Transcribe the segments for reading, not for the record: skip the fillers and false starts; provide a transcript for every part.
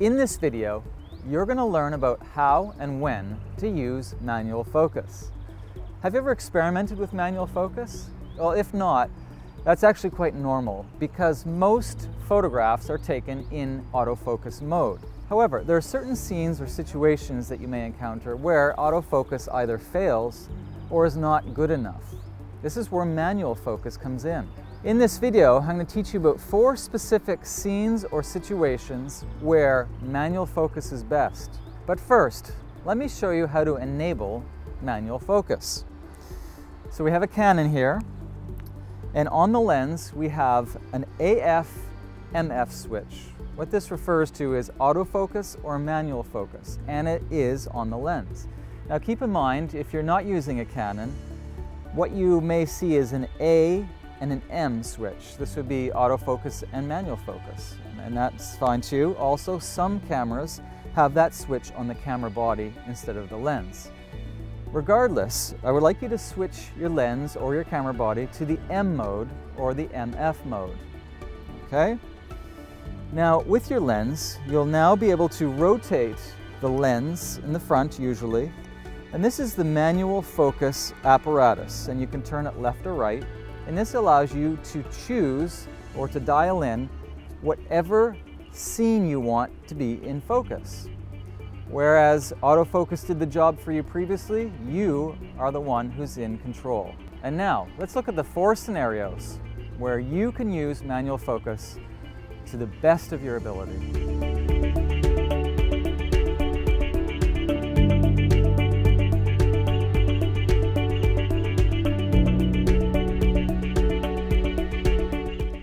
In this video, you're going to learn about how and when to use manual focus. Have you ever experimented with manual focus? Well, if not, that's actually quite normal because most photographs are taken in autofocus mode. However, there are certain scenes or situations that you may encounter where autofocus either fails or is not good enough. This is where manual focus comes in. In this video, I'm going to teach you about 4 specific scenes or situations where manual focus is best. But first, let me show you how to enable manual focus. So we have a Canon here, and on the lens we have an AF/MF switch. What this refers to is autofocus or manual focus, and it is on the lens. Now keep in mind, if you're not using a Canon, what you may see is an A and an M switch. This would be autofocus and manual focus, and that's fine too. Also, some cameras have that switch on the camera body instead of the lens. Regardless, I would like you to switch your lens or your camera body to the M mode or the MF mode. Okay? Now, with your lens, you'll now be able to rotate the lens in the front usually, and this is the manual focus apparatus, and you can turn it left or right. And this allows you to choose or to dial in whatever scene you want to be in focus. Whereas autofocus did the job for you previously, you are the one who's in control. And now, let's look at the 4 scenarios where you can use manual focus to the best of your ability.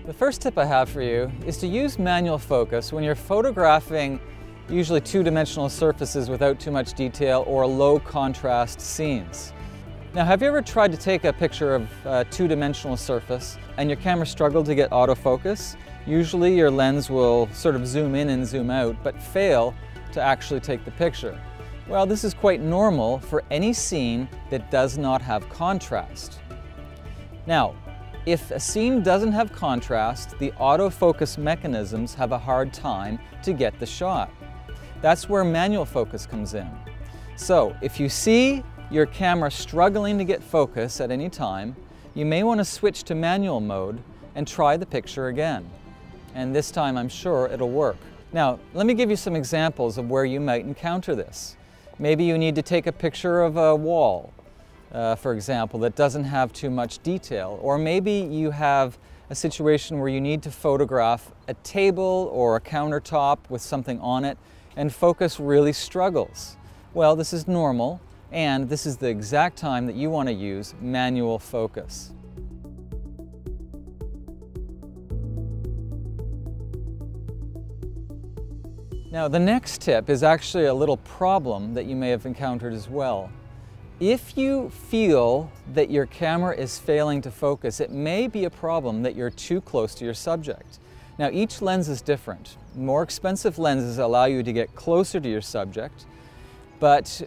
The first tip I have for you is to use manual focus when you're photographing usually 2-dimensional surfaces without too much detail or low contrast scenes. Now, have you ever tried to take a picture of a 2-dimensional surface and your camera struggled to get autofocus? Usually your lens will sort of zoom in and zoom out, but fail to actually take the picture. Well, this is quite normal for any scene that does not have contrast. Now, if a scene doesn't have contrast, the autofocus mechanisms have a hard time to get the shot. That's where manual focus comes in. So, if you see your camera struggling to get focus at any time, you may want to switch to manual mode and try the picture again. And this time I'm sure it'll work. Now, let me give you some examples of where you might encounter this. Maybe you need to take a picture of a wall, for example, that doesn't have too much detail. Or maybe you have a situation where you need to photograph a table or a countertop with something on it, and focus really struggles. Well, this is normal, and this is the exact time that you want to use manual focus. Now, the next tip is actually a little problem that you may have encountered as well. If you feel that your camera is failing to focus, it may be a problem that you're too close to your subject. Now, each lens is different. More expensive lenses allow you to get closer to your subject, but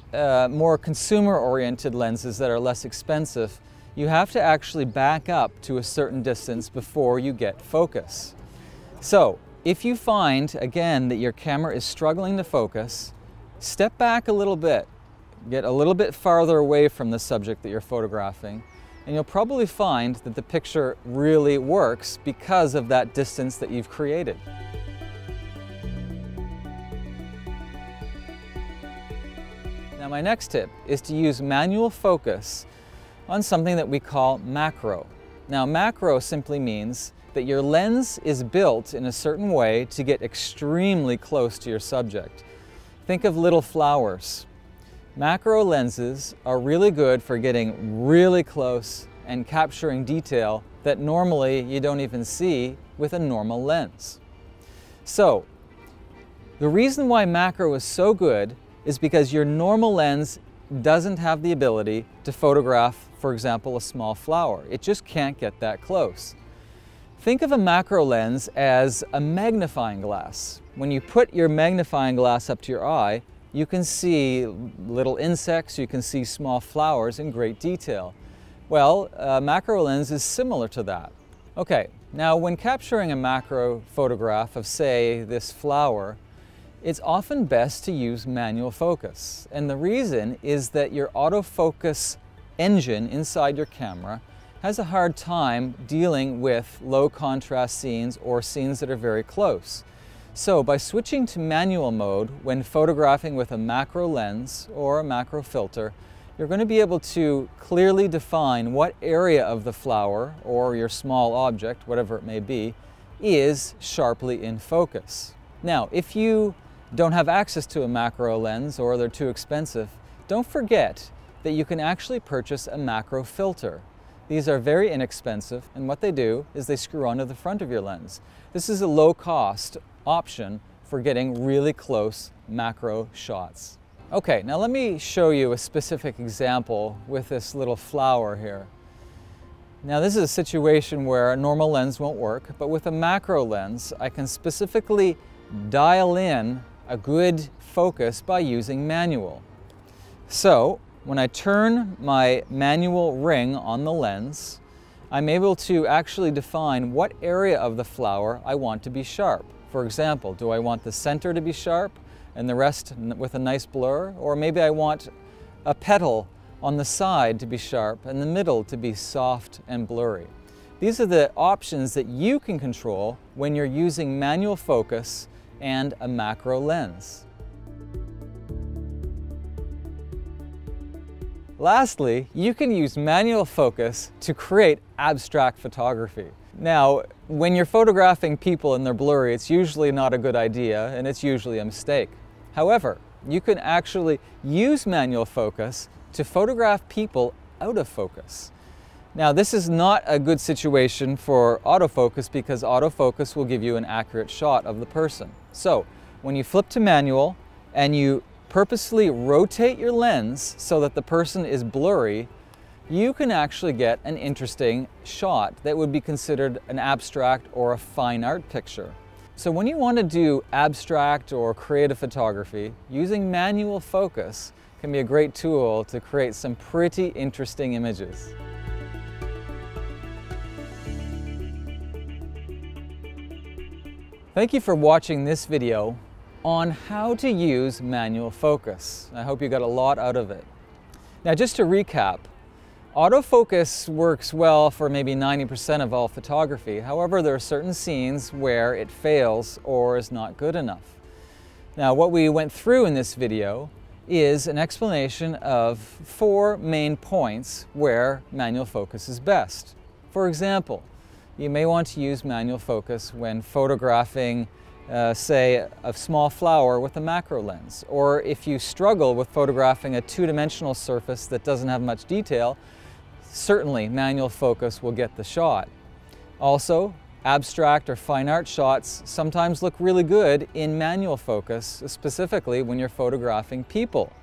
more consumer-oriented lenses that are less expensive, you have to actually back up to a certain distance before you get focus. So, if you find, again, that your camera is struggling to focus, step back a little bit. Get a little bit farther away from the subject that you're photographing, and you'll probably find that the picture really works because of that distance that you've created. Now, my next tip is to use manual focus on something that we call macro. Now, macro simply means that your lens is built in a certain way to get extremely close to your subject. Think of little flowers. Macro lenses are really good for getting really close and capturing detail that normally you don't even see with a normal lens. So, the reason why macro is so good is because your normal lens doesn't have the ability to photograph, for example, a small flower. It just can't get that close. Think of a macro lens as a magnifying glass. When you put your magnifying glass up to your eye, you can see little insects, you can see small flowers in great detail. Well, a macro lens is similar to that. Okay, now when capturing a macro photograph of, say, this flower, it's often best to use manual focus. And the reason is that your autofocus engine inside your camera has a hard time dealing with low contrast scenes or scenes that are very close. So by switching to manual mode when photographing with a macro lens or a macro filter, you're going to be able to clearly define what area of the flower or your small object, whatever it may be, is sharply in focus. Now, if you don't have access to a macro lens or they're too expensive, don't forget that you can actually purchase a macro filter. These are very inexpensive, and what they do is they screw onto the front of your lens. This is a low-cost option for getting really close macro shots. Okay, now let me show you a specific example with this little flower here. Now this is a situation where a normal lens won't work, but with a macro lens, I can specifically dial in a good focus by using manual. So when I turn my manual ring on the lens, I'm able to actually define what area of the flower I want to be sharp. For example, do I want the center to be sharp and the rest with a nice blur? Or maybe I want a petal on the side to be sharp and the middle to be soft and blurry. These are the options that you can control when you're using manual focus and a macro lens. Lastly, you can use manual focus to create abstract photography. Now, when you're photographing people and they're blurry, it's usually not a good idea and it's usually a mistake. However, you can actually use manual focus to photograph people out of focus. Now, this is not a good situation for autofocus because autofocus will give you an accurate shot of the person. So, when you flip to manual and you purposely rotate your lens so that the person is blurry, you can actually get an interesting shot that would be considered an abstract or a fine art picture. So when you want to do abstract or creative photography, using manual focus can be a great tool to create some pretty interesting images. Thank you for watching this video on how to use manual focus. I hope you got a lot out of it. Now, just to recap, autofocus works well for maybe 90% of all photography. However, there are certain scenes where it fails or is not good enough. Now, what we went through in this video is an explanation of 4 main points where manual focus is best. For example, you may want to use manual focus when photographing say a small flower with a macro lens, or if you struggle with photographing a two-dimensional surface that doesn't have much detail, certainly manual focus will get the shot. Also, abstract or fine art shots sometimes look really good in manual focus, specifically when you're photographing people.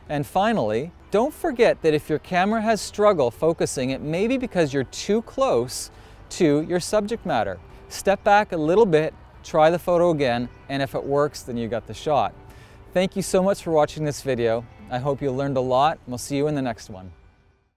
And finally, don't forget that if your camera has struggle focusing, it may be because you're too close to your subject matter. Step back a little bit, try the photo again, and if it works, then you got the shot. Thank you so much for watching this video. I hope you learned a lot, and we'll see you in the next one.